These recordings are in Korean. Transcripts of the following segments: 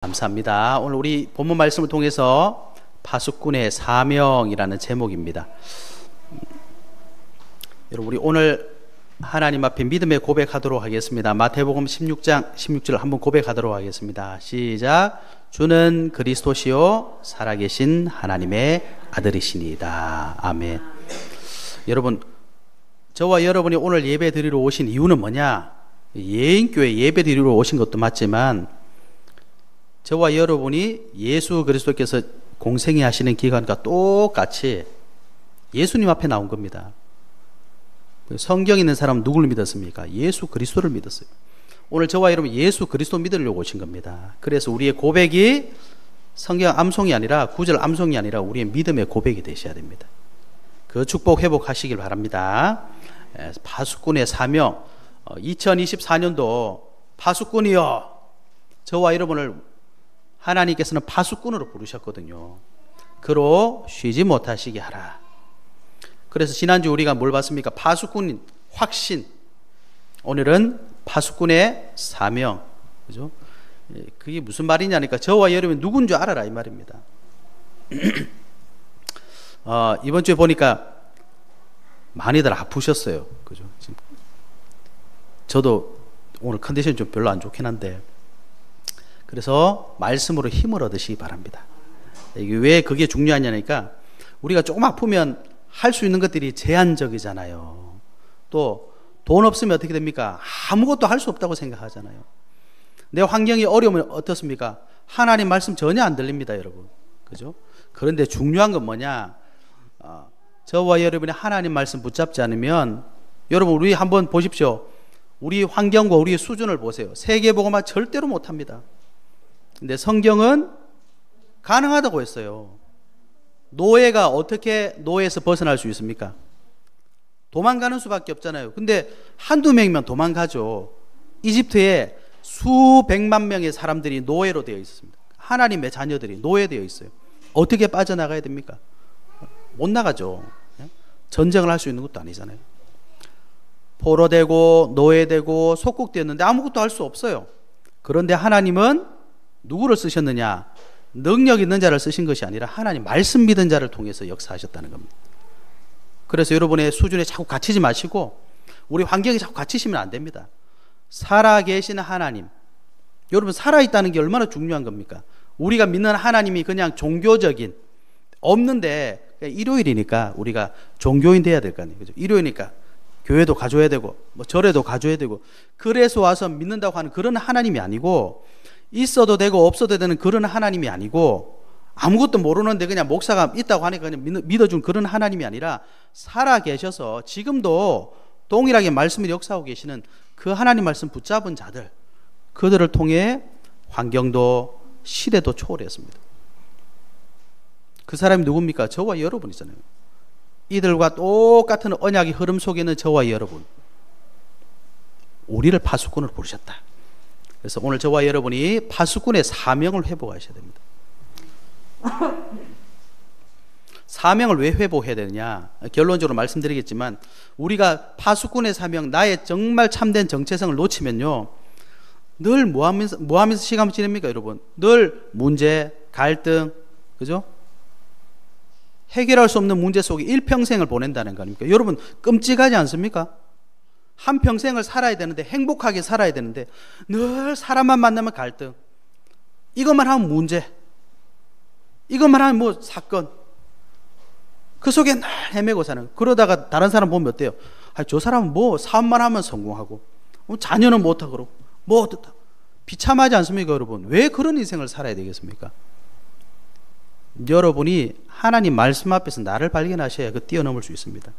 감사합니다. 오늘 우리 본문 말씀을 통해서 파수꾼의 사명이라는 제목입니다. 여러분, 우리 오늘 하나님 앞에 믿음의 고백하도록 하겠습니다. 마태복음 16장 16절 한번 고백하도록 하겠습니다. 시작. 주는 그리스도시요 살아계신 하나님의 아들이시니이다. 아멘. 여러분, 저와 여러분이 오늘 예배 드리러 오신 이유는 뭐냐? 예인교회 예배 드리러 오신 것도 맞지만 저와 여러분이 예수 그리스도께서 공생애 하시는 기간과 똑같이 예수님 앞에 나온 겁니다. 성경 있는 사람은 누구를 믿었습니까? 예수 그리스도를 믿었어요. 오늘 저와 여러분 예수 그리스도 믿으려고 오신 겁니다. 그래서 우리의 고백이 성경 암송이 아니라 구절 암송이 아니라 우리의 믿음의 고백이 되셔야 됩니다. 그 축복 회복하시길 바랍니다. 파수꾼의 사명, 2024년도 파수꾼이여, 저와 여러분을 하나님께서는 파수꾼으로 부르셨거든요. 그로 쉬지 못하시게 하라. 그래서 지난주 우리가 뭘 봤습니까? 파수꾼인 확신. 오늘은 파수꾼의 사명. 그죠? 그게 무슨 말이냐니까 저와 여러분 누군 줄 알아라 이 말입니다. 이번 주에 보니까 많이들 아프셨어요. 그죠? 지금 저도 오늘 컨디션이 좀 별로 안 좋긴 한데, 그래서 말씀으로 힘을 얻으시기 바랍니다. 이게 왜 그게 중요하냐니까 우리가 조금 아프면 할 수 있는 것들이 제한적이잖아요. 또 돈 없으면 어떻게 됩니까? 아무것도 할 수 없다고 생각하잖아요. 내 환경이 어려우면 어떻습니까? 하나님 말씀 전혀 안 들립니다, 여러분. 그죠? 그런데 중요한 건 뭐냐? 저와 여러분이 하나님 말씀 붙잡지 않으면, 여러분 우리 한번 보십시오. 우리 환경과 우리의 수준을 보세요. 세계복음화 절대로 못합니다. 근데 성경은 가능하다고 했어요. 노예가 어떻게 노예에서 벗어날 수 있습니까? 도망가는 수밖에 없잖아요. 근데 한두 명이면 도망가죠. 이집트에 수백만 명의 사람들이 노예로 되어 있었습니다. 하나님의 자녀들이 노예되어 있어요. 어떻게 빠져나가야 됩니까? 못 나가죠. 전쟁을 할 수 있는 것도 아니잖아요. 포로되고 노예되고 속국되었는데 아무것도 할 수 없어요. 그런데 하나님은 누구를 쓰셨느냐? 능력 있는 자를 쓰신 것이 아니라 하나님 말씀 믿은 자를 통해서 역사하셨다는 겁니다. 그래서 여러분의 수준에 자꾸 갇히지 마시고 우리 환경에 자꾸 갇히시면 안 됩니다. 살아계신 하나님, 여러분 살아있다는 게 얼마나 중요한 겁니까? 우리가 믿는 하나님이 그냥 종교적인, 없는데 일요일이니까 우리가 종교인 돼야 될 거 아니에요. 그죠? 일요일이니까 교회도 가줘야 되고 뭐 절에도 가줘야 되고 그래서 와서 믿는다고 하는 그런 하나님이 아니고, 있어도 되고 없어도 되는 그런 하나님이 아니고, 아무것도 모르는데 그냥 목사가 있다고 하니까 그냥 믿어준 그런 하나님이 아니라 살아 계셔서 지금도 동일하게 말씀을 역사하고 계시는 그 하나님 말씀 붙잡은 자들, 그들을 통해 환경도 시대도 초월했습니다. 그 사람이 누굽니까? 저와 여러분이잖아요. 이들과 똑같은 언약의 흐름 속에 있는 저와 여러분, 우리를 파수꾼으로 부르셨다. 그래서 오늘 저와 여러분이 파수꾼의 사명을 회복하셔야 됩니다. 사명을 왜 회복해야 되느냐? 결론적으로 말씀드리겠지만, 우리가 파수꾼의 사명, 나의 정말 참된 정체성을 놓치면요, 늘 뭐 하면서 시간을 지냅니까, 여러분? 늘 문제, 갈등, 그죠? 해결할 수 없는 문제 속에 일평생을 보낸다는 거 아닙니까? 여러분 끔찍하지 않습니까? 한평생을 살아야 되는데, 행복하게 살아야 되는데 늘 사람만 만나면 갈등, 이것만 하면 문제, 이것만 하면 뭐 사건, 그 속에 늘 헤매고 사는. 그러다가 다른 사람 보면 어때요? 저 사람은 뭐 사업만 하면 성공하고 자녀는 못하고 뭐 어떻다, 비참하지 않습니까, 여러분? 왜 그런 인생을 살아야 되겠습니까? 여러분이 하나님 말씀 앞에서 나를 발견하셔야 그 뛰어넘을 수 있습니다.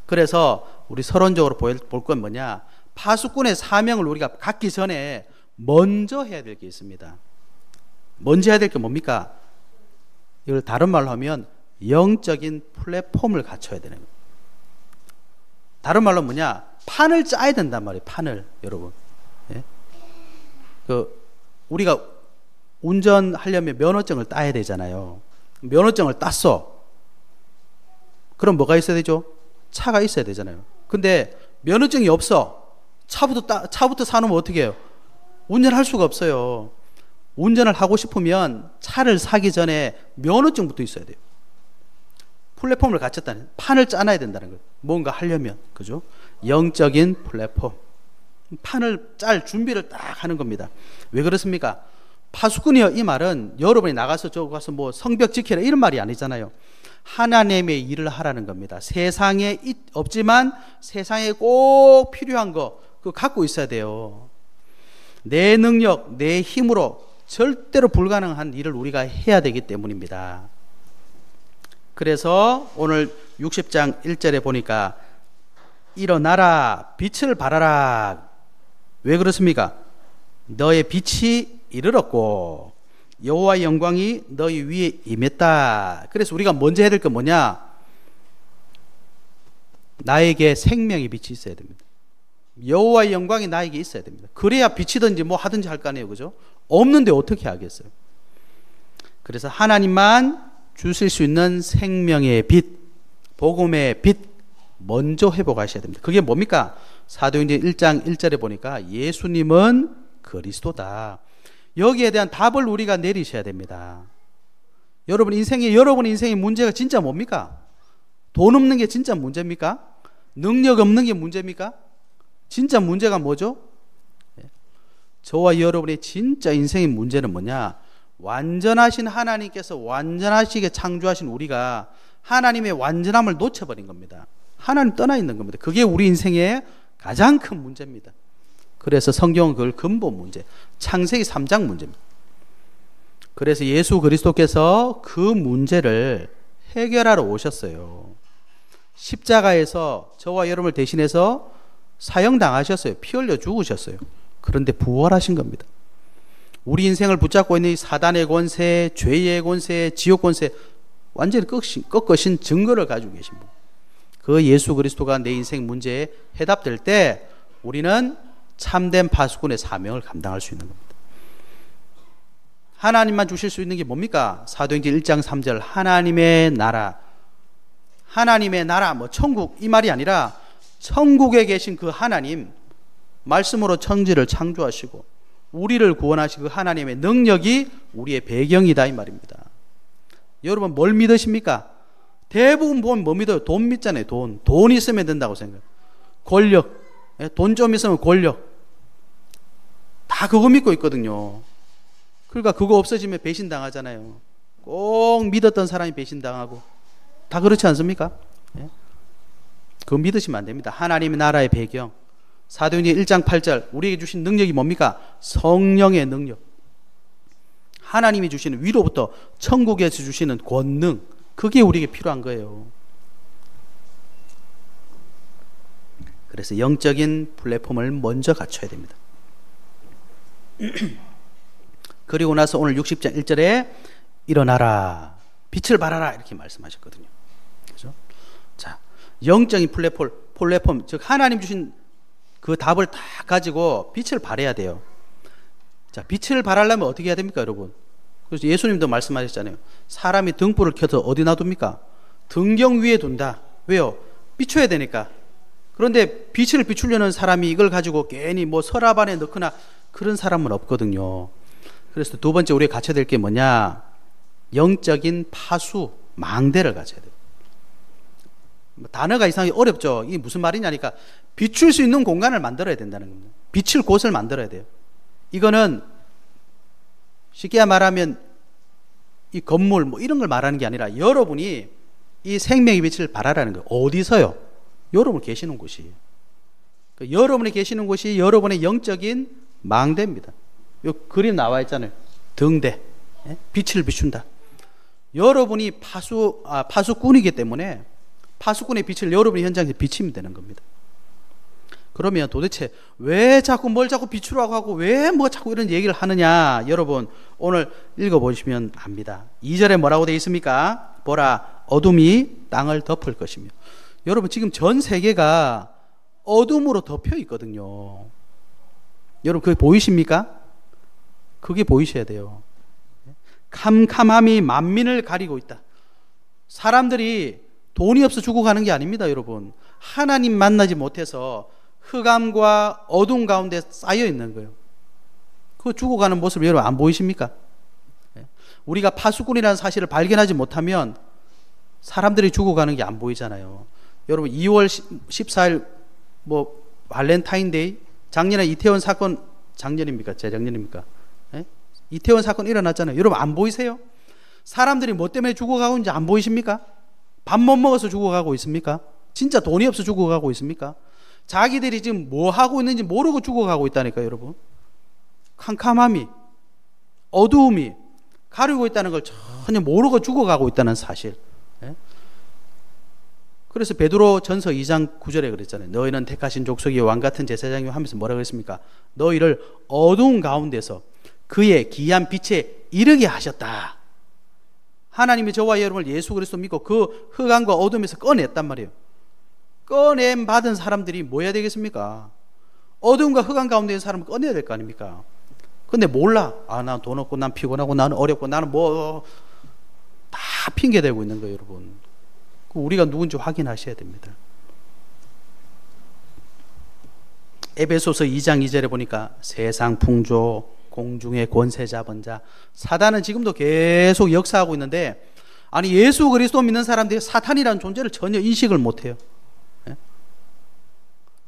그래서 우리 서론적으로 볼 건 뭐냐? 파수꾼의 사명을 우리가 갖기 전에 먼저 해야 될 게 있습니다. 먼저 해야 될 게 뭡니까? 이걸 다른 말로 하면 영적인 플랫폼을 갖춰야 되는 거예요. 다른 말로 뭐냐? 판을 짜야 된단 말이에요. 판을, 여러분. 예? 우리가 운전하려면 면허증을 따야 되잖아요. 면허증을 땄어. 그럼 뭐가 있어야 되죠? 차가 있어야 되잖아요. 근데 면허증이 없어. 차부터 사놓으면 어떻게 해요? 운전할 수가 없어요. 운전을 하고 싶으면 차를 사기 전에 면허증부터 있어야 돼요. 플랫폼을 갖췄다는, 판을 짜놔야 된다는 거예요. 뭔가 하려면. 그죠? 영적인 플랫폼. 판을 짤 준비를 딱 하는 겁니다. 왜 그렇습니까? 파수꾼이여, 이 말은 여러분이 나가서 저거 가서 뭐 성벽 지키라 이런 말이 아니잖아요. 하나님의 일을 하라는 겁니다. 세상에 없지만 세상에 꼭 필요한 거 그거 갖고 있어야 돼요. 내 능력, 내 힘으로 절대로 불가능한 일을 우리가 해야 되기 때문입니다. 그래서 오늘 60장 1절에 보니까 일어나라, 빛을 발하라. 왜 그렇습니까? 너의 빛이 이르렀고 여호와의 영광이 너희 위에 임했다. 그래서 우리가 먼저 해야 될 건 뭐냐? 나에게 생명의 빛이 있어야 됩니다. 여호와의 영광이 나에게 있어야 됩니다. 그래야 비치든지 뭐 하든지 할 거 아니에요. 그죠? 없는데 어떻게 하겠어요? 그래서 하나님만 주실 수 있는 생명의 빛, 복음의 빛 먼저 회복하셔야 됩니다. 그게 뭡니까? 사도행전 1장 1절에 보니까 예수님은 그리스도다. 여기에 대한 답을 우리가 내리셔야 됩니다. 여러분의 인생의 문제가 진짜 뭡니까? 돈 없는 게 진짜 문제입니까? 능력 없는 게 문제입니까? 진짜 문제가 뭐죠? 저와 여러분의 진짜 인생의 문제는 뭐냐? 완전하신 하나님께서 완전하시게 창조하신 우리가 하나님의 완전함을 놓쳐버린 겁니다. 하나님 떠나 있는 겁니다. 그게 우리 인생의 가장 큰 문제입니다. 그래서 성경은 그걸 근본 문제, 창세기 3장 문제입니다. 그래서 예수 그리스도께서 그 문제를 해결하러 오셨어요. 십자가에서 저와 여러분을 대신해서 사형당하셨어요. 피 흘려 죽으셨어요. 그런데 부활하신 겁니다. 우리 인생을 붙잡고 있는 이 사단의 권세, 죄의 권세, 지옥 권세 완전히 꺾으신 증거를 가지고 계신 분. 그 예수 그리스도가 내 인생 문제에 해답될 때 우리는 참된 파수꾼의 사명을 감당할 수 있는 겁니다. 하나님만 주실 수 있는 게 뭡니까? 사도행전 1장 3절 하나님의 나라. 하나님의 나라, 뭐 천국 이 말이 아니라 천국에 계신 그 하나님, 말씀으로 천지를 창조하시고 우리를 구원하신 그 하나님의 능력이 우리의 배경이다 이 말입니다. 여러분 뭘 믿으십니까? 대부분 보면 뭐 믿어요? 돈 믿잖아요. 돈 있으면 된다고 생각해요. 권력, 돈 좀 있으면 권력, 다 그거 믿고 있거든요. 그러니까 그거 없어지면 배신당하잖아요. 꼭 믿었던 사람이 배신당하고 다 그렇지 않습니까? 그거 믿으시면 안 됩니다. 하나님의 나라의 배경, 사도행전 1장 8절 우리에게 주신 능력이 뭡니까? 성령의 능력. 하나님이 주시는 위로부터 천국에서 주시는 권능, 그게 우리에게 필요한 거예요. 그래서 영적인 플랫폼을 먼저 갖춰야 됩니다. 그리고 나서 오늘 60장 1절에 일어나라, 빛을 발하라 이렇게 말씀하셨거든요. 그죠? 자, 영적인 플랫폼, 즉 하나님 주신 그 답을 다 가지고 빛을 발해야 돼요. 자, 빛을 발하려면 어떻게 해야 됩니까, 여러분? 그래서 예수님도 말씀하셨잖아요. 사람이 등불을 켜서 어디 놔둡니까? 등경 위에 둔다. 왜요? 비춰야 되니까. 그런데 빛을 비추려는 사람이 이걸 가지고 괜히 뭐 서랍 안에 넣거나 그런 사람은 없거든요. 그래서 두 번째 우리가 갖춰야 될 게 뭐냐? 영적인 파수, 망대를 갖춰야 돼요. 단어가 이상하게 어렵죠. 이게 무슨 말이냐니까 비출 수 있는 공간을 만들어야 된다는 겁니다. 비칠 곳을 만들어야 돼요. 이거는 쉽게 말하면 이 건물 뭐 이런 걸 말하는 게 아니라 여러분이 이 생명의 빛을 발하라는 거예요. 어디서요? 여러분 계시는 곳이에요. 여러분이 계시는 곳이 여러분의 영적인 망대입니다. 요 그림 나와 있잖아요. 등대, 빛을 비춘다. 여러분이 파수꾼이기 때문에 파수꾼의 빛을 여러분이 현장에서 비치면 되는 겁니다. 그러면 도대체 왜 자꾸 뭘 자꾸 비추라고 하고 왜 뭐 자꾸 이런 얘기를 하느냐? 여러분 오늘 읽어보시면 압니다. 2절에 뭐라고 되어 있습니까? 보라, 어둠이 땅을 덮을 것이며. 여러분 지금 전 세계가 어둠으로 덮여 있거든요. 여러분 그게 보이십니까? 그게 보이셔야 돼요. 캄캄함이 만민을 가리고 있다. 사람들이 돈이 없어 죽어가는 게 아닙니다, 여러분. 하나님 만나지 못해서 흑암과 어둠 가운데 쌓여 있는 거예요. 그 죽어가는 모습 여러분 안 보이십니까? 우리가 파수꾼이라는 사실을 발견하지 못하면 사람들이 죽어가는 게 안 보이잖아요. 여러분 2월 14일 뭐 발렌타인데이, 작년에 이태원 사건, 작년입니까? 재작년입니까? 이태원 사건 일어났잖아요. 여러분 안 보이세요? 사람들이 뭐 때문에 죽어가고 있는지 안 보이십니까? 밥 못 먹어서 죽어가고 있습니까? 진짜 돈이 없어 죽어가고 있습니까? 자기들이 지금 뭐 하고 있는지 모르고 죽어가고 있다니까요, 여러분. 캄캄함이, 어두움이 가리고 있다는 걸 전혀 모르고 죽어가고 있다는 사실. 그래서 베드로 전서 2장 9절에 그랬잖아요. 너희는 택하신 족속이 왕같은 제사장이요 하면서 뭐라 그랬습니까? 너희를 어두운 가운데서 그의 기이한 빛에 이르게 하셨다. 하나님이 저와 여러분을 예수 그리스도 믿고 그 흑암과 어둠에서 꺼냈단 말이에요. 꺼냄 받은 사람들이 뭐 해야 되겠습니까? 어둠과 흑암 가운데 있는 사람을 꺼내야 될 거 아닙니까? 근데 몰라. 난 돈 없고 난 피곤하고 나는 어렵고 나는 뭐 다 핑계대고 있는 거예요, 여러분. 우리가 누군지 확인하셔야 됩니다. 에베소서 2장 2절에 보니까 세상 풍조, 공중의 권세 잡은 자, 사단은 지금도 계속 역사하고 있는데, 아니 예수 그리스도 믿는 사람들이 사탄이라는 존재를 전혀 인식을 못해요.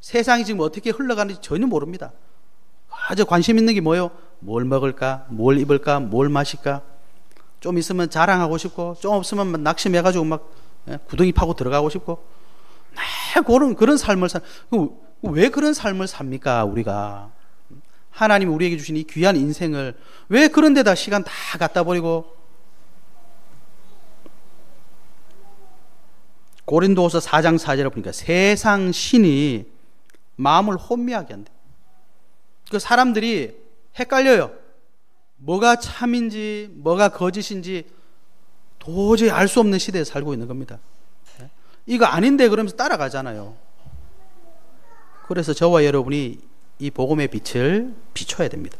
세상이 지금 어떻게 흘러가는지 전혀 모릅니다. 아주 관심 있는 게 뭐예요? 뭘 먹을까? 뭘 입을까? 뭘 마실까? 좀 있으면 자랑하고 싶고, 좀 없으면 낙심해가지고 막 구덩이 파고 들어가고 싶고, 그런 삶을 왜 그런 삶을 삽니까? 우리가 하나님이 우리에게 주신 이 귀한 인생을 왜 그런 데다 시간 다 갖다 버리고. 고린도후서 4장 4절에 보니까 세상 신이 마음을 혼미하게 한대. 그 사람들이 헷갈려요. 뭐가 참인지 뭐가 거짓인지 도저히 알 수 없는 시대에 살고 있는 겁니다. 이거 아닌데 그러면서 따라가잖아요. 그래서 저와 여러분이 이 복음의 빛을 비춰야 됩니다.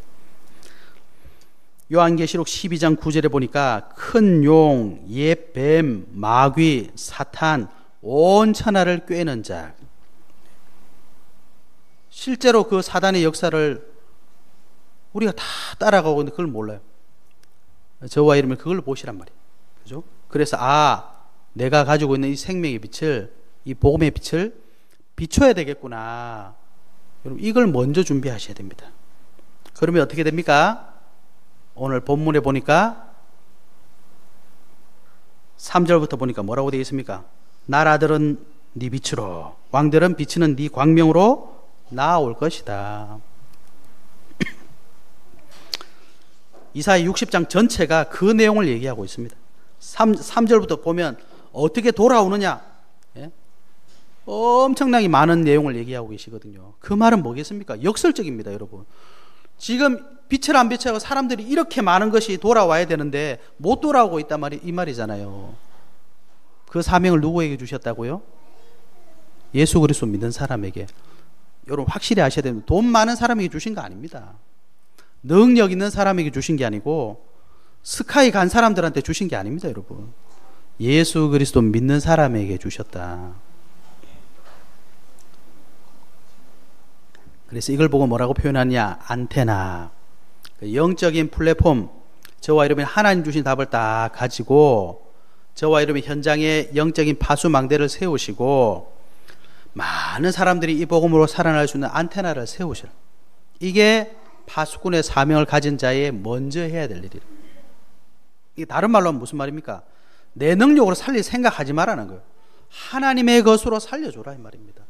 요한계시록 12장 9절에 보니까 큰 용, 옛 뱀, 마귀, 사탄, 온 천하를 꿰는 자. 실제로 그 사단의 역사를 우리가 다 따라가고 있는데 그걸 몰라요. 저와 여러분이 그걸 보시란 말이에요. 그죠? 그래서 내가 가지고 있는 이 생명의 빛을, 이 복음의 빛을 비춰야 되겠구나. 여러분 이걸 먼저 준비하셔야 됩니다. 그러면 어떻게 됩니까? 오늘 본문에 보니까 3절부터 보니까 뭐라고 되어 있습니까? 나라들은 네 빛으로, 왕들은 비치는 네 광명으로 나아올 것이다. 이사야 60장 전체가 그 내용을 얘기하고 있습니다. 3절부터 보면 어떻게 돌아오느냐, 엄청나게 많은 내용을 얘기하고 계시거든요. 그 말은 뭐겠습니까? 역설적입니다, 여러분. 지금 빛을 안 비춰고 사람들이 이렇게 많은 것이 돌아와야 되는데 못 돌아오고 있단 이 말이잖아요. 그 사명을 누구에게 주셨다고요? 예수 그리스도 믿는 사람에게. 여러분 확실히 아셔야 됩니다. 돈 많은 사람에게 주신 거 아닙니다. 능력 있는 사람에게 주신 게 아니고 스카이 간 사람들한테 주신 게 아닙니다, 여러분. 예수 그리스도 믿는 사람에게 주셨다. 그래서 이걸 보고 뭐라고 표현하냐? 안테나, 영적인 플랫폼. 저와 여러분이 하나님 주신 답을 딱 가지고 저와 여러분이 현장에 영적인 파수망대를 세우시고 많은 사람들이 이 복음으로 살아날 수 있는 안테나를 세우시라. 이게 파수꾼의 사명을 가진 자의 먼저 해야 될 일이에요. 이게 다른 말로 하면 무슨 말입니까? 내 능력으로 살릴 생각하지 말라는 거예요. 하나님의 것으로 살려줘라 이 말입니다.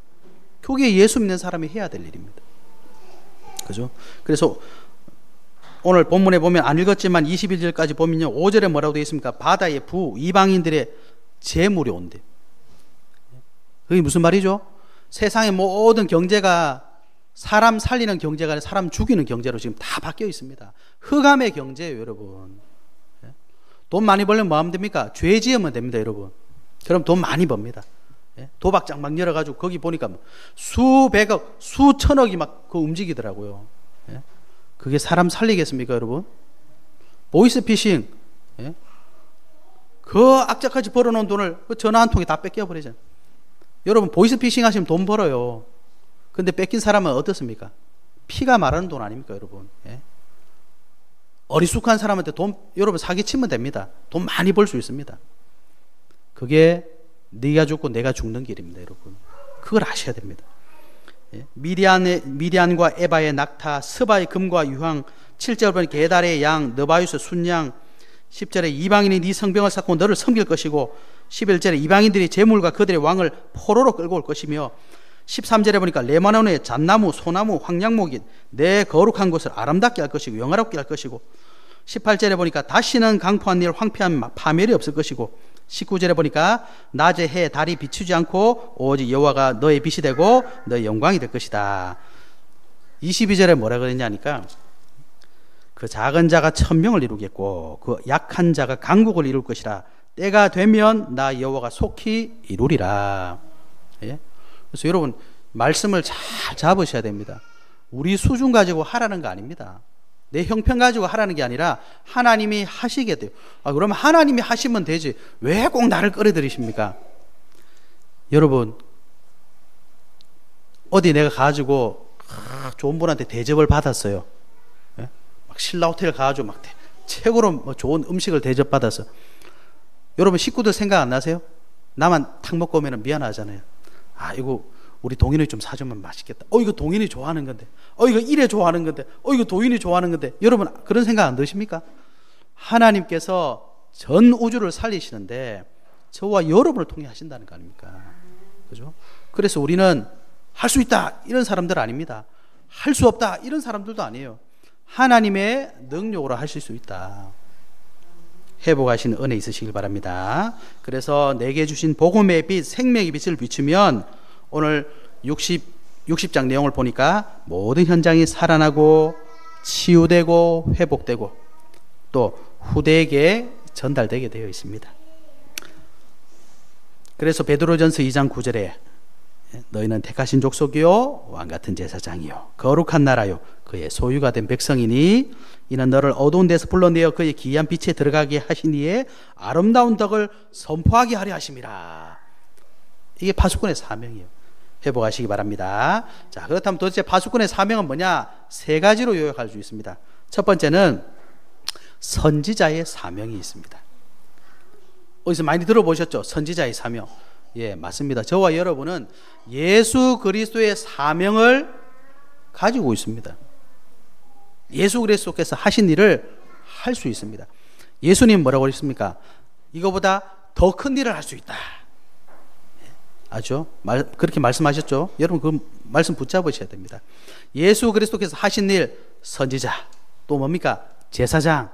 그게 예수 믿는 사람이 해야 될 일입니다. 그죠? 그래서 오늘 본문에 보면 안 읽었지만 21절까지 보면요, 5절에 뭐라고 되어 있습니까? 바다의 부, 이방인들의 재물이 온대. 그게 무슨 말이죠? 세상의 모든 경제가 사람 살리는 경제가 아니라 사람 죽이는 경제로 지금 다 바뀌어 있습니다. 흑암의 경제예요, 여러분. 돈 많이 벌려면 뭐 하면 됩니까? 죄 지으면 됩니다, 여러분. 그럼 돈 많이 법니다. 도박장 막 열어가지고 거기 보니까 수백억, 수천억이 막 그 움직이더라고요. 그게 사람 살리겠습니까, 여러분? 보이스피싱, 그 악착같이 벌어놓은 돈을 그 전화 한 통에 다 뺏겨버리잖아요. 여러분 보이스피싱 하시면 돈 벌어요. 근데 뺏긴 사람은 어떻습니까? 피가 마르는 돈 아닙니까, 여러분? 어리숙한 사람한테 돈 여러분 사기치면 됩니다. 돈 많이 벌 수 있습니다. 그게 네가 죽고 내가 죽는 길입니다, 여러분. 그걸 아셔야 됩니다. 미디안과 에바의 낙타, 스바의 금과 유황, 7절 보니 게달의 양, 느바유스 순양, 10절에 이방인이 네 성병을 쌓고 너를 섬길 것이고, 11절에 이방인들이 재물과 그들의 왕을 포로로 끌고 올 것이며, 13절에 보니까 레바논의 잣나무, 소나무, 황량목이 내 거룩한 곳을 아름답게 할 것이고 영화롭게 할 것이고, 18절에 보니까 다시는 강포한 일 황폐한 파멸이 없을 것이고, 19절에 보니까 낮에 해 달이 비추지 않고 오직 여호와가 너의 빛이 되고 너의 영광이 될 것이다. 22절에 뭐라 그랬냐니까 그 작은 자가 천명을 이루겠고 그 약한 자가 강국을 이룰 것이라. 때가 되면 나 여호와가 속히 이루리라. 예? 그래서 여러분 말씀을 잘 잡으셔야 됩니다. 우리 수준 가지고 하라는 거 아닙니다. 내 형편 가지고 하라는 게 아니라 하나님이 하시게 돼요. 그러면 하나님이 하시면 되지 왜 꼭 나를 끌어들이십니까? 여러분 어디 내가 가지고 좋은 분한테 대접을 받았어요. 예? 막 신라 호텔 가가지고 막 최고로 뭐 좋은 음식을 대접받아서 여러분 식구들 생각 안 나세요? 나만 탁 먹고 오면 미안하잖아요. 이거 우리 동인이 좀 사주면 맛있겠다. 이거 동인이 좋아하는 건데. 이거 이래 좋아하는 건데. 이거 도인이 좋아하는 건데. 여러분 그런 생각 안 드십니까? 하나님께서 전 우주를 살리시는데 저와 여러분을 통해 하신다는 거 아닙니까? 그죠? 그래서 우리는 할 수 있다 이런 사람들 아닙니다. 할 수 없다 이런 사람들도 아니에요. 하나님의 능력으로 하실 수 있다. 회복하신 은혜 있으시길 바랍니다. 그래서 내게 주신 복음의 빛, 생명의 빛을 비추면 오늘 60장 내용을 보니까 모든 현장이 살아나고 치유되고 회복되고 또 후대에게 전달되게 되어 있습니다. 그래서 베드로전서 2장 9절에 너희는 택하신 족속이요 왕같은 제사장이요 거룩한 나라요 그의 소유가 된 백성이니 이는 너를 어두운 데서 불러내어 그의 기이한 빛에 들어가게 하시니에 아름다운 덕을 선포하게 하려 하심이라. 이게 파수꾼의 사명이에요. 회복하시기 바랍니다. 자, 그렇다면 도대체 파수꾼의 사명은 뭐냐? 세 가지로 요약할 수 있습니다. 첫 번째는 선지자의 사명이 있습니다. 어디서 많이 들어보셨죠? 선지자의 사명. 예, 맞습니다. 저와 여러분은 예수 그리스도의 사명을 가지고 있습니다. 예수 그리스도께서 하신 일을 할 수 있습니다. 예수님 뭐라고 했습니까? 이거보다 더 큰 일을 할 수 있다. 아죠? 그렇게 말씀하셨죠? 여러분 그 말씀 붙잡으셔야 됩니다. 예수 그리스도께서 하신 일, 선지자, 또 뭡니까? 제사장,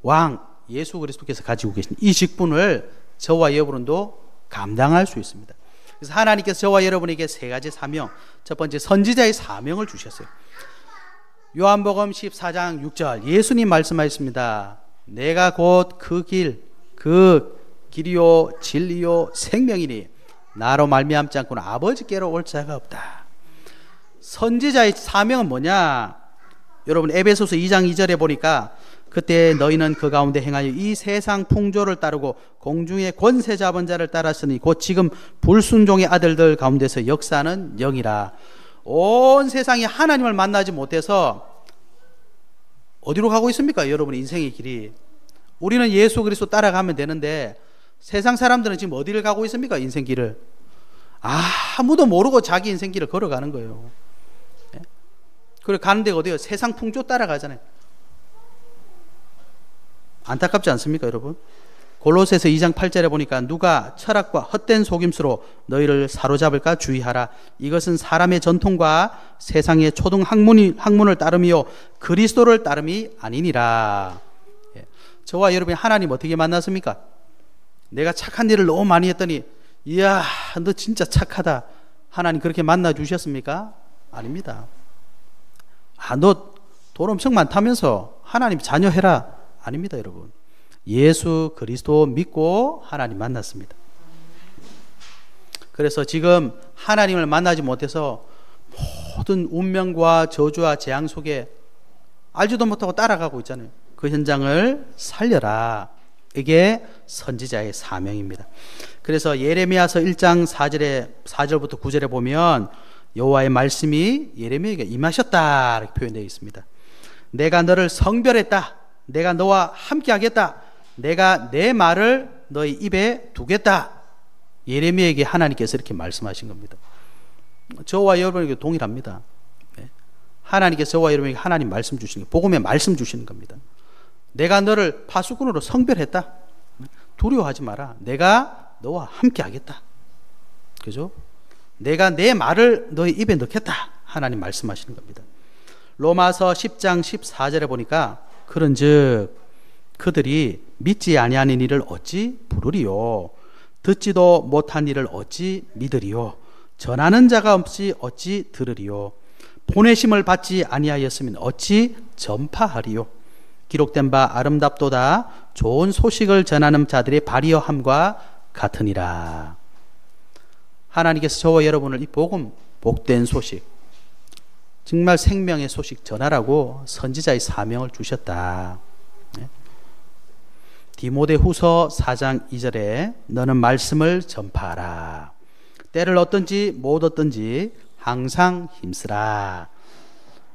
왕, 예수 그리스도께서 가지고 계신 이 직분을 저와 여러분도 감당할 수 있습니다. 그래서 하나님께서 저와 여러분에게 세 가지 사명, 첫 번째 선지자의 사명을 주셨어요. 요한복음 14장 6절 예수님 말씀하셨습니다. 내가 곧 그 길이요 진리요 생명이니 나로 말미암지 않고는 아버지께로 올 자가 없다. 선지자의 사명은 뭐냐? 여러분 에베소서 2장 2절에 보니까 그때 너희는 그 가운데 행하여 이 세상 풍조를 따르고 공중의 권세 잡은 자를 따랐으니 곧 지금 불순종의 아들들 가운데서 역사하는 영이라. 온 세상이 하나님을 만나지 못해서 어디로 가고 있습니까? 여러분 인생의 길이. 우리는 예수 그리스도 따라가면 되는데 세상 사람들은 지금 어디를 가고 있습니까? 인생 길을. 아무도 모르고 자기 인생 길을 걸어가는 거예요. 그리고 가는 데가 어디예요? 세상 풍조 따라가잖아요. 안타깝지 않습니까, 여러분? 골로새서 2장 8절에 보니까 누가 철학과 헛된 속임수로 너희를 사로잡을까 주의하라. 이것은 사람의 전통과 세상의 초등 학문을 따름이요 그리스도를 따름이 아니니라. 저와 여러분이 하나님 어떻게 만났습니까? 내가 착한 일을 너무 많이 했더니 이야 너 진짜 착하다. 하나님 그렇게 만나 주셨습니까? 아닙니다. 너 돈 엄청 많다면서 하나님 자녀 해라. 아닙니다, 여러분. 예수 그리스도 믿고 하나님 만났습니다. 그래서 지금 하나님을 만나지 못해서 모든 운명과 저주와 재앙 속에 알지도 못하고 따라가고 있잖아요. 그 현장을 살려라. 이게 선지자의 사명입니다. 그래서 예레미야서 1장 4절부터 9절에 보면 여호와의 말씀이 예레미야에게 임하셨다 이렇게 표현되어 있습니다. 내가 너를 성별했다. 내가 너와 함께 하겠다. 내가 내 말을 너희 입에 두겠다. 예레미야에게 하나님께서 이렇게 말씀하신 겁니다. 저와 여러분에게 동일합니다. 하나님께서 저와 여러분에게 하나님 말씀 주시는 게 복음의 말씀 주시는 겁니다. 내가 너를 파수꾼으로 성별했다. 두려워하지 마라. 내가 너와 함께 하겠다. 그죠? 내가 내 말을 너희 입에 넣겠다. 하나님 말씀하시는 겁니다. 로마서 10장 14절에 보니까 그런즉 그들이 믿지 아니하는 이를 어찌 부르리요? 듣지도 못한 이를 어찌 믿으리요? 전하는 자가 없이 어찌 들으리요? 보내심을 받지 아니하였으면 어찌 전파하리요? 기록된 바 아름답도다 좋은 소식을 전하는 자들의 발이여함과 같으니라. 하나님께서 저와 여러분을 이 복음, 복된 소식, 정말 생명의 소식 전하라고 선지자의 사명을 주셨다. 디모데후서 4장 2절에 너는 말씀을 전파하라. 때를 얻든지 못 얻든지 항상 힘쓰라.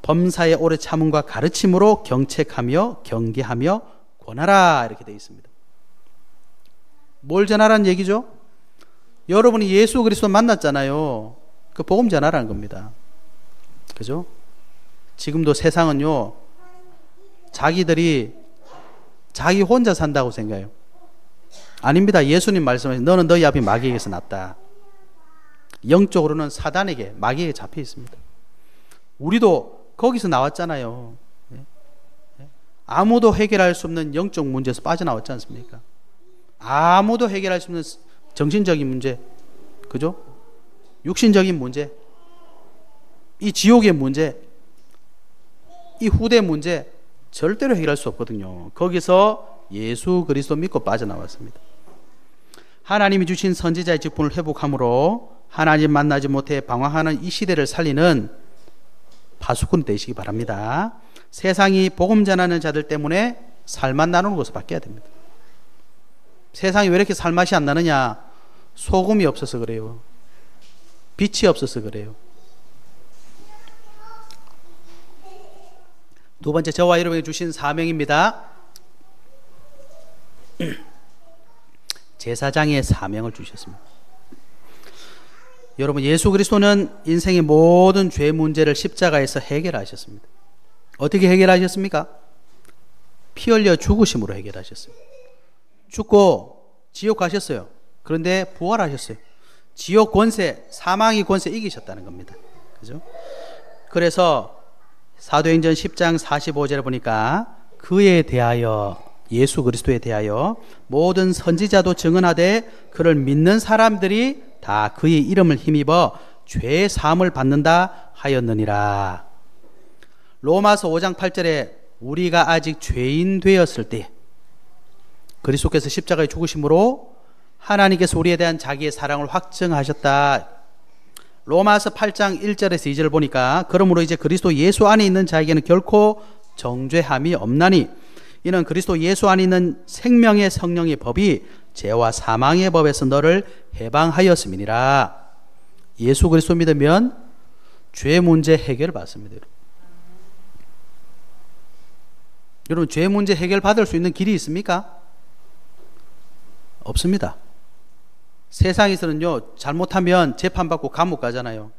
범사에 오래 참음과 가르침으로 경책하며 경계하며 권하라. 이렇게 되어 있습니다. 뭘 전하라는 얘기죠? 여러분이 예수 그리스도 만났잖아요. 그 복음 전하라는 겁니다. 그죠? 지금도 세상은요, 자기들이 자기 혼자 산다고 생각해요. 아닙니다. 예수님 말씀하신 너는 너희 아비 마귀에게서 났다. 영적으로는 사단에게, 마귀에게 잡혀 있습니다. 우리도 거기서 나왔잖아요. 아무도 해결할 수 없는 영적 문제에서 빠져나왔지 않습니까? 아무도 해결할 수 없는 정신적인 문제, 그죠? 육신적인 문제, 이 지옥의 문제, 이 후대 문제 절대로 해결할 수 없거든요. 거기서 예수 그리스도 믿고 빠져나왔습니다. 하나님이 주신 선지자의 직분을 회복함으로 하나님 만나지 못해 방황하는 이 시대를 살리는 파수꾼 되시기 바랍니다. 세상이 복음 전하는 자들 때문에 살맛 나누는 것으로 바뀌어야 됩니다. 세상이 왜 이렇게 살맛이 안 나느냐? 소금이 없어서 그래요. 빛이 없어서 그래요. 두 번째, 저와 여러분에게 주신 사명입니다. 제사장의 사명을 주셨습니다. 여러분, 예수 그리스도는 인생의 모든 죄 문제를 십자가에서 해결하셨습니다. 어떻게 해결하셨습니까? 피 흘려 죽으심으로 해결하셨습니다. 죽고 지옥 가셨어요. 그런데 부활하셨어요. 지옥 권세, 사망의 권세 이기셨다는 겁니다. 그죠? 그래서 사도행전 10장 45절에 보니까 그에 대하여, 예수 그리스도에 대하여 모든 선지자도 증언하되 그를 믿는 사람들이 다 그의 이름을 힘입어 죄 사함을 받는다 하였느니라. 로마서 5장 8절에 우리가 아직 죄인 되었을 때 그리스도께서 십자가에 죽으심으로 하나님께서 우리에 대한 자기의 사랑을 확증하셨다. 로마서 8장 1절에서 2절을 보니까 그러므로 이제 그리스도 예수 안에 있는 자에게는 결코 정죄함이 없나니 이는 그리스도 예수 안에 있는 생명의 성령의 법이 죄와 사망의 법에서 너를 해방하였음이니라. 예수 그리스도 믿으면 죄 문제 해결을 받습니다. 여러분, 죄 문제 해결 받을 수 있는 길이 있습니까? 없습니다. 세상에서는요, 잘못하면 재판받고 감옥 가잖아요.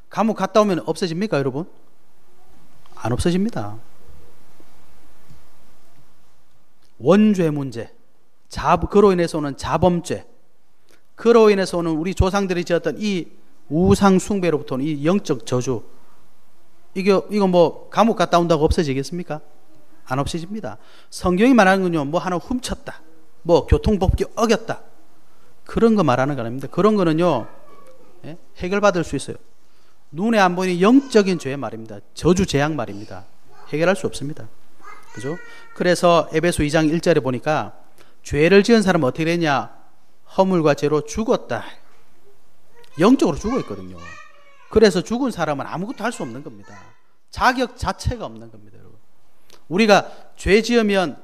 감옥 갔다 오면 없어집니까, 여러분? 안 없어집니다. 원죄 문제, 그로 인해서 오는 자범죄, 그로 인해서 오는 우리 조상들이 지었던 이 우상 숭배로부터 오는 이 영적 저주, 이거 뭐 감옥 갔다 온다고 없어지겠습니까? 안 없어집니다. 성경이 말하는 건요, 뭐 하나 훔쳤다, 뭐 교통법규 어겼다, 그런 거 말하는 거 아닙니다. 그런 거는요, 해결받을 수 있어요. 눈에 안 보이는 영적인 죄 말입니다. 저주 재앙 말입니다. 해결할 수 없습니다. 그죠? 그래서 에베소 2장 1절에 보니까 죄를 지은 사람은 어떻게 됐냐? 허물과 죄로 죽었다. 영적으로 죽어 있거든요. 그래서 죽은 사람은 아무것도 할 수 없는 겁니다. 자격 자체가 없는 겁니다, 여러분. 우리가 죄 지으면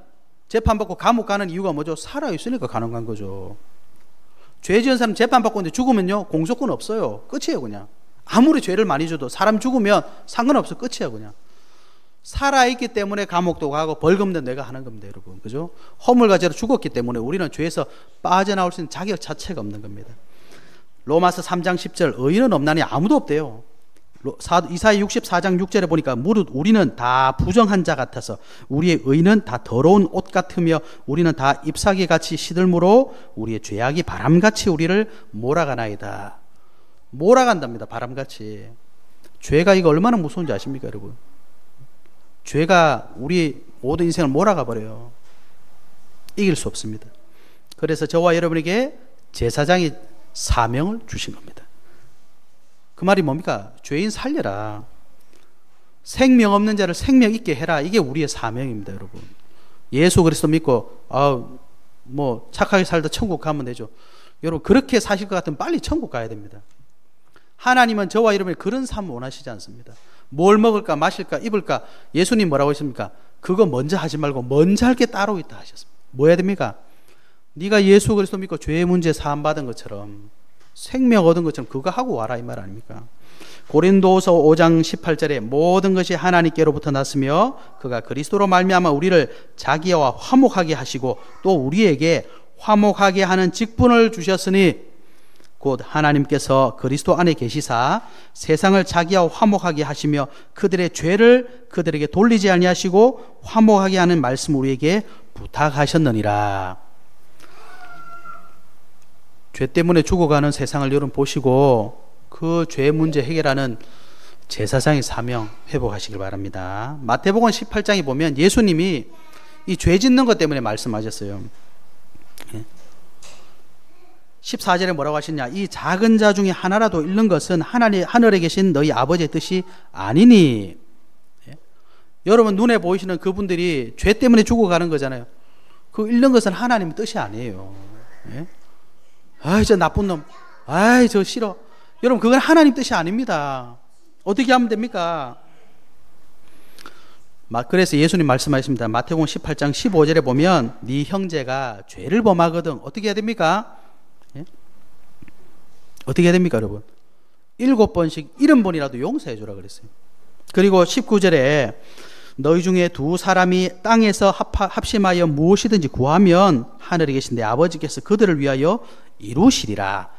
재판받고 감옥 가는 이유가 뭐죠? 살아있으니까 가능한 거죠. 죄 지은 사람 재판받고 있는데 죽으면요, 공소권 없어요. 끝이에요, 그냥. 아무리 죄를 많이 져도 사람 죽으면 상관없어. 끝이야, 그냥. 살아있기 때문에 감옥도 가고 벌금도 내가 하는 겁니다, 여러분. 그죠? 허물과 죄로 죽었기 때문에 우리는 죄에서 빠져나올 수 있는 자격 자체가 없는 겁니다. 로마서 3장 10절 의인은 없나니 아무도 없대요. 이사야 64장 6절에 보니까 무릇 우리는 다 부정한 자 같아서 우리의 의는 다 더러운 옷 같으며 우리는 다 잎사귀 같이 시들므로 우리의 죄악이 바람같이 우리를 몰아가나이다. 몰아간답니다. 바람같이. 죄가 이거 얼마나 무서운지 아십니까, 여러분? 죄가 우리 모든 인생을 몰아가 버려요. 이길 수 없습니다. 그래서 저와 여러분에게 제사장이 사명을 주신 겁니다. 그 말이 뭡니까? 죄인 살려라. 생명 없는 자를 생명 있게 해라. 이게 우리의 사명입니다, 여러분. 예수 그리스도 믿고 뭐 착하게 살다 천국 가면 되죠. 여러분 그렇게 사실 것 같으면 빨리 천국 가야 됩니다. 하나님은 저와 여러분이 그런 삶을 원하시지 않습니다. 뭘 먹을까 마실까 입을까. 예수님 뭐라고 했습니까? 그거 먼저 하지 말고 먼저 할 게 따로 있다 하셨습니다. 뭐 해야 됩니까? 네가 예수 그리스도 믿고 죄의 문제 사함 받은 것처럼 생명 얻은 것처럼 그거 하고 와라 이 말 아닙니까? 고린도서 5장 18절에 모든 것이 하나님께로부터 났으며 그가 그리스도로 말미암아 우리를 자기와 화목하게 하시고 또 우리에게 화목하게 하는 직분을 주셨으니 곧 하나님께서 그리스도 안에 계시사 세상을 자기와 화목하게 하시며 그들의 죄를 그들에게 돌리지 아니하시고 화목하게 하는 말씀을 우리에게 부탁하셨느니라. 죄 때문에 죽어가는 세상을 여러분 보시고 그 죄 문제 해결하는 제사장의 사명 회복하시길 바랍니다. 마태복음 18장에 보면 예수님이 이 죄 짓는 것 때문에 말씀하셨어요. 14절에 뭐라고 하시냐? 이 작은 자 중에 하나라도 잃는 것은 하늘에 계신 너희 아버지의 뜻이 아니니. 여러분 눈에 보이시는 그분들이 죄 때문에 죽어가는 거잖아요. 그 잃는 것은 하나님의 뜻이 아니에요. 아이 저 나쁜 놈, 아이 저 싫어. 여러분 그건 하나님 뜻이 아닙니다. 어떻게 하면 됩니까? 그래서 예수님 말씀하십니다. 마태복음 18장 15절에 보면 네 형제가 죄를 범하거든 어떻게 해야 됩니까? 어떻게 해야 됩니까, 여러분? 7번씩 70번이라도 용서해 주라 그랬어요. 그리고 19절에 너희 중에 두 사람이 땅에서 합심하여 무엇이든지 구하면 하늘에 계신 내 아버지께서 그들을 위하여 이루시리라.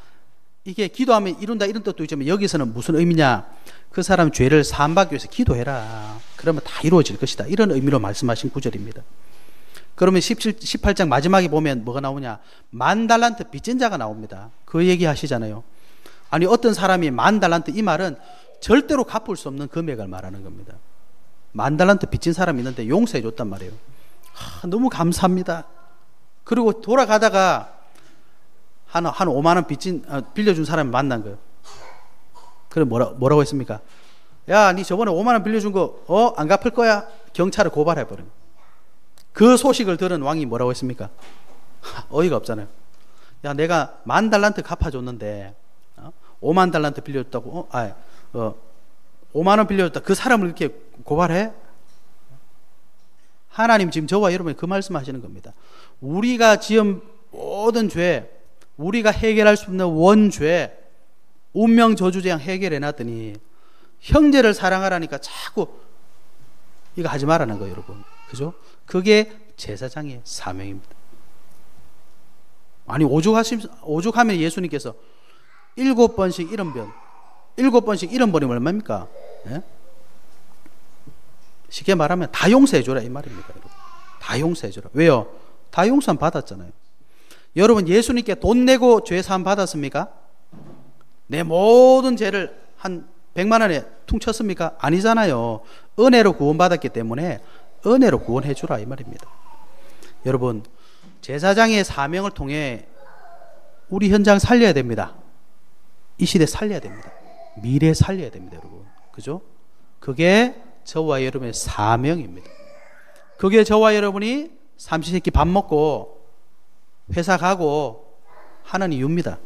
이게 기도하면 이룬다 이런 뜻도 있지만 여기서는 무슨 의미냐? 그 사람 죄를 사함받기 위해서 기도해라. 그러면 다 이루어질 것이다. 이런 의미로 말씀하신 구절입니다. 그러면 18장 마지막에 보면 뭐가 나오냐? 10,000달란트 빚진 자가 나옵니다. 그 얘기 하시잖아요. 아니 어떤 사람이 10,000달란트, 이 말은 절대로 갚을 수 없는 금액을 말하는 겁니다. 10,000달란트 빚진 사람이 있는데 용서해 줬단 말이에요. 너무 감사합니다. 그리고 돌아가다가 한 5만 원 빌려준 사람이 만난 거예요. 그래 뭐라고 했습니까? 야, 니 저번에 5만 원 빌려준 거 안 갚을 거야? 경찰에 고발해버린. 그 소식을 들은 왕이 뭐라고 했습니까? 어이가 없잖아요. 야, 내가 10,000달란트 갚아줬는데 50,000달란트 빌려줬다고 5만 원 빌려줬다. 그 사람을 이렇게 고발해? 하나님 지금 저와 여러분이 그 말씀하시는 겁니다. 우리가 지은 모든 죄, 우리가 해결할 수 없는 원죄, 운명 저주재앙 해결해놨더니 형제를 사랑하라니까 자꾸 이거 하지 말라는 거예요, 여러분. 그죠? 그게 제사장의 사명입니다. 아니 오죽하면 예수님께서 7번씩 70번, 7번씩 70번이면 얼마입니까? 예? 쉽게 말하면 다 용서해줘라 이 말입니다, 여러분. 다 용서해줘라. 왜요? 다 용서함 받았잖아요. 여러분 예수님께 돈 내고 죄 사함 받았습니까? 내 모든 죄를 한 100만 원에 퉁쳤습니까? 아니잖아요. 은혜로 구원받았기 때문에 은혜로 구원해 주라 이 말입니다. 여러분 제사장의 사명을 통해 우리 현장 살려야 됩니다. 이 시대 살려야 됩니다. 미래 살려야 됩니다, 여러분. 그죠? 그게 저와 여러분의 사명입니다. 그게 저와 여러분이 삼시세끼 밥 먹고 회사 가고 하는 이유입니다.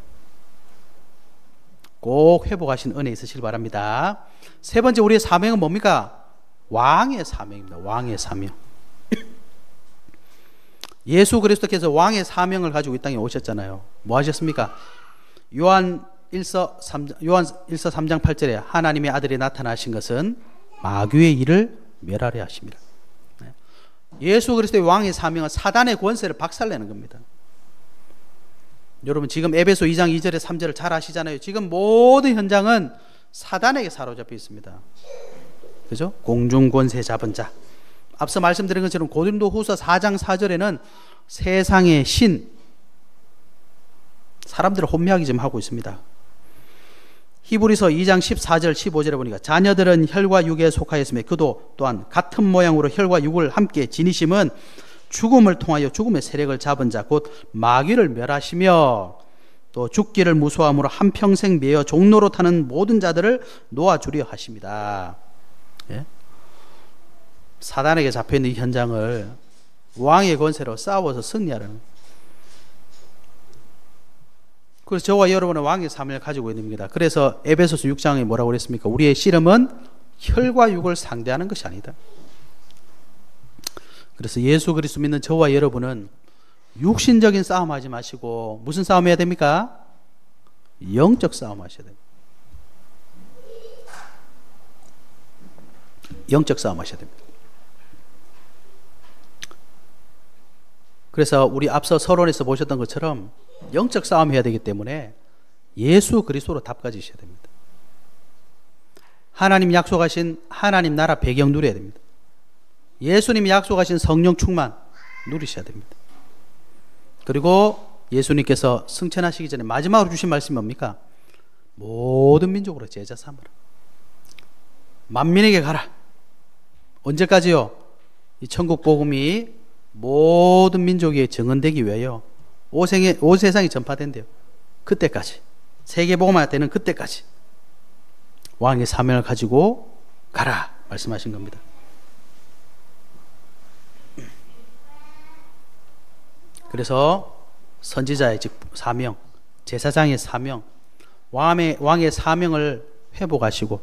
꼭 회복하신 은혜 있으시길 바랍니다. 세 번째 우리의 사명은 뭡니까? 왕의 사명입니다. 왕의 사명. 예수 그리스도께서 왕의 사명을 가지고 이 땅에 오셨잖아요. 뭐 하셨습니까? 요한 1서 3장 8절에 하나님의 아들이 나타나신 것은 마귀의 일을 멸하려 하십니다. 예수 그리스도의 왕의 사명은 사단의 권세를 박살내는 겁니다. 여러분 지금 에베소 2장 2절에 3절을 잘 아시잖아요. 지금 모든 현장은 사단에게 사로잡혀 있습니다. 그죠? 공중 권세 잡은 자. 앞서 말씀드린 것처럼 고린도후서 4장 4절에는 세상의 신, 사람들을 혼미하게 좀 하고 있습니다. 히브리서 2장 14절 15절에 보니까 자녀들은 혈과 육에 속하였으며 그도 또한 같은 모양으로 혈과 육을 함께 지니심은 죽음을 통하여 죽음의 세력을 잡은 자 곧 마귀를 멸하시며 또 죽기를 무서워함으로 한평생 매여 종로로 타는 모든 자들을 놓아주려 하십니다. 예? 사단에게 잡혀있는 이 현장을 왕의 권세로 싸워서 승리하라는. 그래서 저와 여러분은 왕의 삶을 가지고 있는 겁니다. 그래서 에베소서 6장에 뭐라고 그랬습니까? 우리의 씨름은 혈과 육을 상대하는 것이 아니다. 그래서 예수 그리스도 믿는 저와 여러분은 육신적인 싸움 하지 마시고 무슨 싸움 해야 됩니까? 영적 싸움 하셔야 됩니다. 영적 싸움 하셔야 됩니다. 그래서 우리 앞서 서론에서 보셨던 것처럼 영적 싸움 해야 되기 때문에 예수 그리스도로 답가지셔야 됩니다. 하나님 약속하신 하나님 나라 배경 누려야 됩니다. 예수님이 약속하신 성령 충만 누리셔야 됩니다. 그리고 예수님께서 승천하시기 전에 마지막으로 주신 말씀이 뭡니까? 모든 민족으로 제자 삼으라. 만민에게 가라. 언제까지요? 이 천국 복음이 모든 민족에 증언되기 위하여 온 세상이 전파된대요. 그때까지, 세계 복음화 되는 그때까지 왕의 사명을 가지고 가라 말씀하신 겁니다. 그래서 선지자의 사명, 제사장의 사명, 왕의 사명을 회복하시고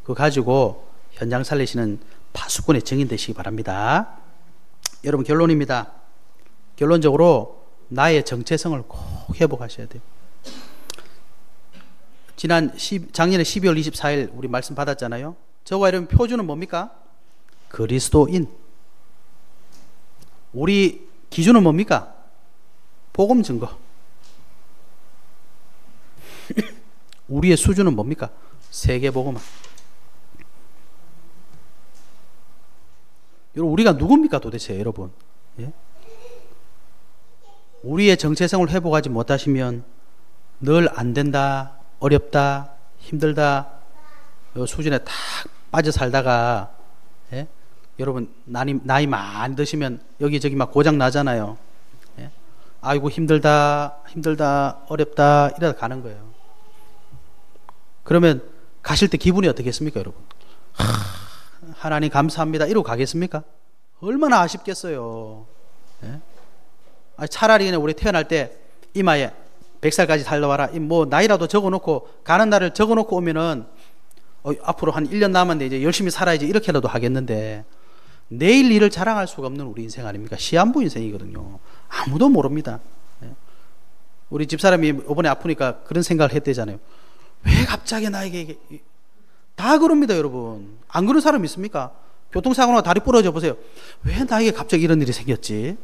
그거 가지고 현장 살리시는 파수꾼의 증인 되시기 바랍니다. 여러분 결론입니다. 결론적으로 나의 정체성을 꼭 회복하셔야 돼요. 작년에 12월 24일 우리 말씀 받았잖아요. 저와 여러분 표준은 뭡니까? 그리스도인. 우리 기준은 뭡니까? 복음 증거. 우리의 수준은 뭡니까? 세계 복음화. 여러분 우리가 누굽니까 도대체 여러분? 예? 우리의 정체성을 회복하지 못하시면 늘 안 된다, 어렵다, 힘들다 요 수준에 탁 빠져 살다가 예? 여러분 나이 많이 드시면 여기저기 막 고장 나잖아요. 예? 아이고 힘들다 어렵다 이러다 가는 거예요. 그러면 가실 때 기분이 어떻겠습니까 여러분? 하나님 감사합니다 이러고 가겠습니까? 얼마나 아쉽겠어요. 예? 차라리 그냥 우리 태어날 때 이마에 100살까지 살러와라 뭐 나이라도 적어놓고 가는 날을 적어놓고 오면은 앞으로 한 1년 남았는데 이제 열심히 살아야지 이렇게라도 하겠는데 내일 일을 자랑할 수가 없는 우리 인생 아닙니까? 시한부 인생이거든요. 아무도 모릅니다. 예? 우리 집사람이 이번에 아프니까 그런 생각을 했대잖아요. 왜 갑자기 나에게 이게 다 그럽니다 여러분. 안 그런 사람 있습니까? 교통사고나 다리 부러져 보세요. 왜 나에게 갑자기 이런 일이 생겼지?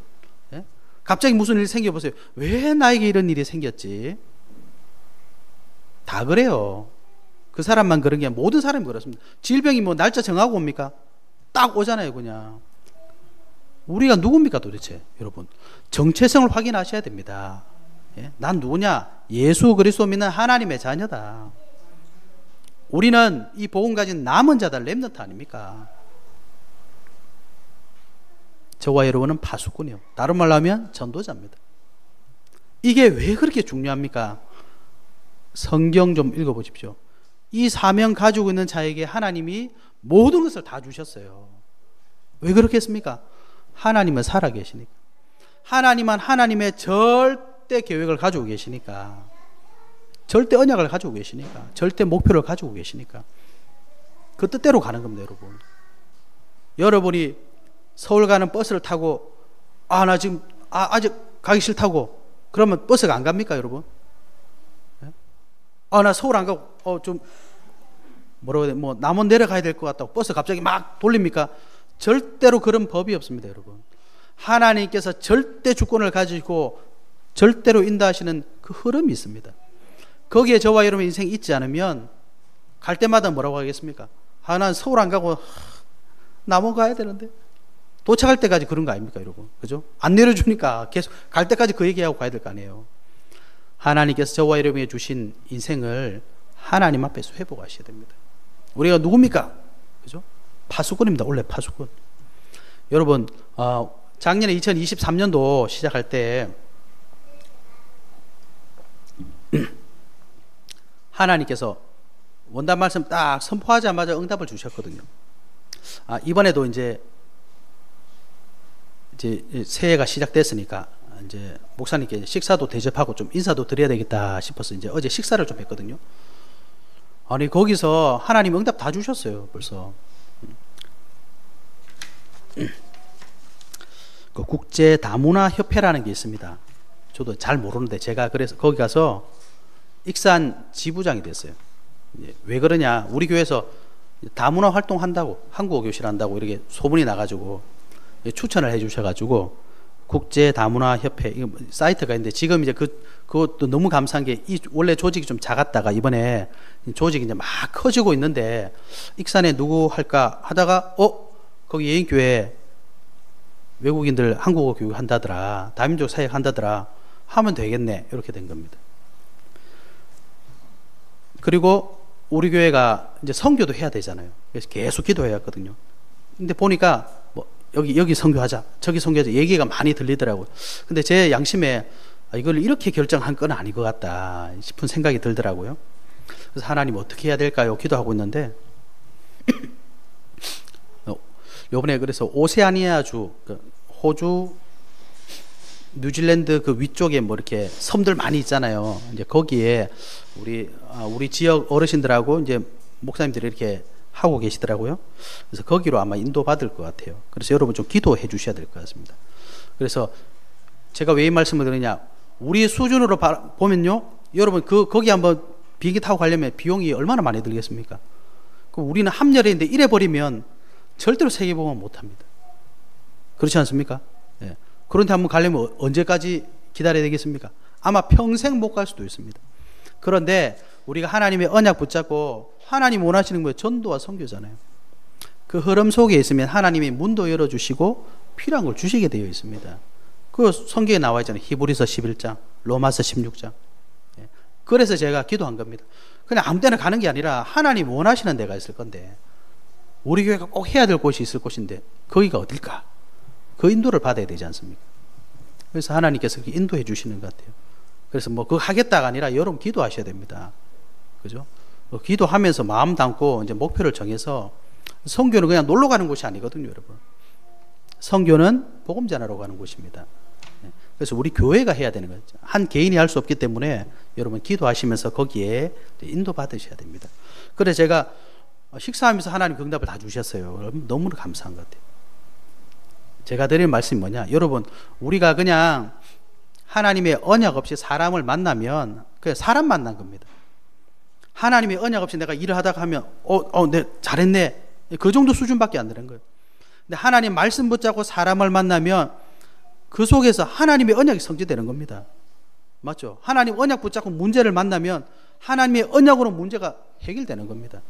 예? 갑자기 무슨 일이 생겨보세요. 왜 나에게 이런 일이 생겼지? 다 그래요. 그 사람만 그런 게 아니라 모든 사람이 그렇습니다. 질병이 뭐 날짜 정하고 옵니까? 딱 오잖아요 그냥. 우리가 누굽니까 도대체 여러분? 정체성을 확인하셔야 됩니다. 예? 난 누구냐? 예수 그리스도 믿는 하나님의 자녀다. 우리는 이 복음 가진 남은 자들 렘넌트 아닙니까? 저와 여러분은 파수꾼이요. 다른 말로 하면 전도자입니다. 이게 왜 그렇게 중요합니까? 성경 좀 읽어보십시오. 이 사명 가지고 있는 자에게 하나님이 모든 것을 다 주셨어요. 왜 그렇겠습니까? 하나님은 살아계시니까. 하나님은 하나님의 절대 계획을 가지고 계시니까. 절대 언약을 가지고 계시니까. 절대 목표를 가지고 계시니까. 그 뜻대로 가는 겁니다 여러분. 여러분이 서울 가는 버스를 타고 나 지금 아직 가기 싫다고 그러면 버스가 안 갑니까 여러분? 나 서울 안 가고 좀 뭐라고 해야 돼? 뭐 남원 내려가야 될 것 같다고 버스 갑자기 막 돌립니까? 절대로 그런 법이 없습니다, 여러분. 하나님께서 절대 주권을 가지고 절대로 인도하시는 그 흐름이 있습니다. 거기에 저와 여러분 인생이 있지 않으면 갈 때마다 뭐라고 하겠습니까? 난 서울 안 가고 남원 가야 되는데, 도착할 때까지 그런 거 아닙니까, 여러분? 그죠? 안 내려주니까 계속 갈 때까지 그 얘기하고 가야 될 거 아니에요. 하나님께서 저와 여러분에게 주신 인생을 하나님 앞에서 회복하셔야 됩니다. 우리가 누굽니까? 그죠? 파수꾼입니다. 원래 파수꾼. 여러분, 작년에 2023년도 시작할 때 하나님께서 원단 말씀 딱 선포하자마자 응답을 주셨거든요. 이번에도 이제 새해가 시작됐으니까 이제 목사님께 식사도 대접하고 좀 인사도 드려야 되겠다 싶어서 이제 어제 식사를 좀 했거든요. 아니, 거기서 하나님 응답 다 주셨어요, 벌써. 그 국제 다문화 협회라는 게 있습니다. 저도 잘 모르는데 제가 그래서 거기 가서 익산 지부장이 됐어요. 왜 그러냐? 우리 교회에서 다문화 활동한다고, 한국어 교실 한다고 이렇게 소문이 나가지고 추천을 해주셔가지고 국제 다문화 협회 사이트가 있는데, 지금 이제 그것도 너무 감사한 게, 원래 조직이 좀 작았다가 이번에 조직이 이제 막 커지고 있는데, 익산에 누구 할까 하다가 거기 예인교회 외국인들 한국어 교육 한다더라, 다민족 사역 한다더라, 하면 되겠네, 이렇게 된 겁니다. 그리고 우리 교회가 이제 선교도 해야 되잖아요. 그래서 계속 기도해야 했거든요. 근데 보니까 여기 선교하자, 저기 선교하자 얘기가 많이 들리더라고요. 근데 제 양심에 이걸 이렇게 결정한 건 아닌 것 같다 싶은 생각이 들더라고요. 그래서 하나님 어떻게 해야 될까요? 기도하고 있는데 요번에 그래서 오세아니아주, 호주, 뉴질랜드 그 위쪽에 뭐 이렇게 섬들 많이 있잖아요. 이제 거기에 우리 지역 어르신들하고 이제 목사님들이 이렇게 하고 계시더라고요. 그래서 거기로 아마 인도받을 것 같아요. 그래서 여러분 좀 기도해 주셔야 될 것 같습니다. 그래서 제가 왜 이 말씀을 드리냐, 우리 수준으로 보면요, 여러분 거기 한번 비행기 타고 가려면 비용이 얼마나 많이 들겠습니까? 우리는 함열인데 이래 버리면 절대로 세계복음은 못합니다. 그렇지 않습니까? 예. 그런데 한번 가려면 언제까지 기다려야 되겠습니까? 아마 평생 못 갈 수도 있습니다. 그런데 우리가 하나님의 언약 붙잡고, 하나님 원하시는 거에 전도와 선교잖아요. 그 흐름 속에 있으면 하나님이 문도 열어주시고 필요한 걸 주시게 되어 있습니다. 그 성경에 나와 있잖아요. 히브리서 11장, 로마서 16장. 그래서 제가 기도한 겁니다. 그냥 아무 데나 가는 게 아니라 하나님 원하시는 데가 있을 건데, 우리 교회가 꼭 해야 될 곳이 있을 곳인데 거기가 어딜까? 그 인도를 받아야 되지 않습니까? 그래서 하나님께서 인도해 주시는 것 같아요. 그래서 그거 하겠다가 아니라 여러분 기도하셔야 됩니다. 그죠? 기도하면서 마음 담고 이제 목표를 정해서, 선교는 그냥 놀러 가는 곳이 아니거든요, 여러분. 선교는 복음 전하러 가는 곳입니다. 그래서 우리 교회가 해야 되는 거죠. 한 개인이 할 수 없기 때문에 여러분 기도하시면서 거기에 인도 받으셔야 됩니다. 그래서 제가 식사하면서 하나님 응답을 다 주셨어요. 너무 감사한 것 같아요. 제가 드리는 말씀이 뭐냐, 여러분, 우리가 그냥 하나님의 언약 없이 사람을 만나면 그냥 사람 만난 겁니다. 하나님의 언약 없이 내가 일을 하다가 하면 네, 잘했네, 그 정도 수준밖에 안 되는 거예요. 근데 하나님 말씀 붙잡고 사람을 만나면 그 속에서 하나님의 언약이 성취되는 겁니다. 맞죠? 하나님 언약 붙잡고 문제를 만나면 하나님의 언약으로 문제가 해결되는 겁니다.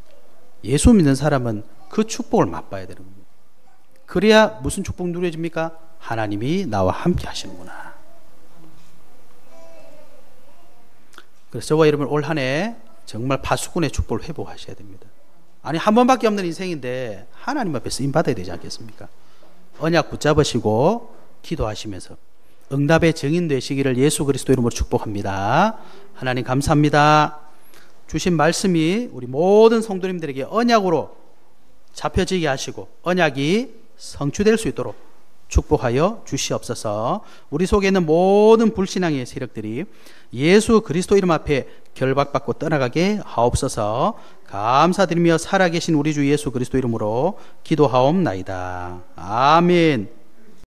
예수 믿는 사람은 그 축복을 맛봐야 되는 겁니다. 그래야 무슨 축복 누려집니까? 하나님이 나와 함께 하시는구나. 그래서 저와 여러분 올 한 해 정말 파수꾼의 축복을 회복하셔야 됩니다. 아니, 한 번밖에 없는 인생인데 하나님 앞에 쓰임 받아야 되지 않겠습니까? 언약 붙잡으시고 기도하시면서 응답의 증인 되시기를 예수 그리스도 이름으로 축복합니다. 하나님 감사합니다. 주신 말씀이 우리 모든 성도님들에게 언약으로 잡혀지게 하시고 언약이 성취될 수 있도록 축복하여 주시옵소서. 우리 속에 있는 모든 불신앙의 세력들이 예수 그리스도 이름 앞에 결박받고 떠나가게 하옵소서. 감사드리며 살아계신 우리 주 예수 그리스도 이름으로 기도하옵나이다. 아멘.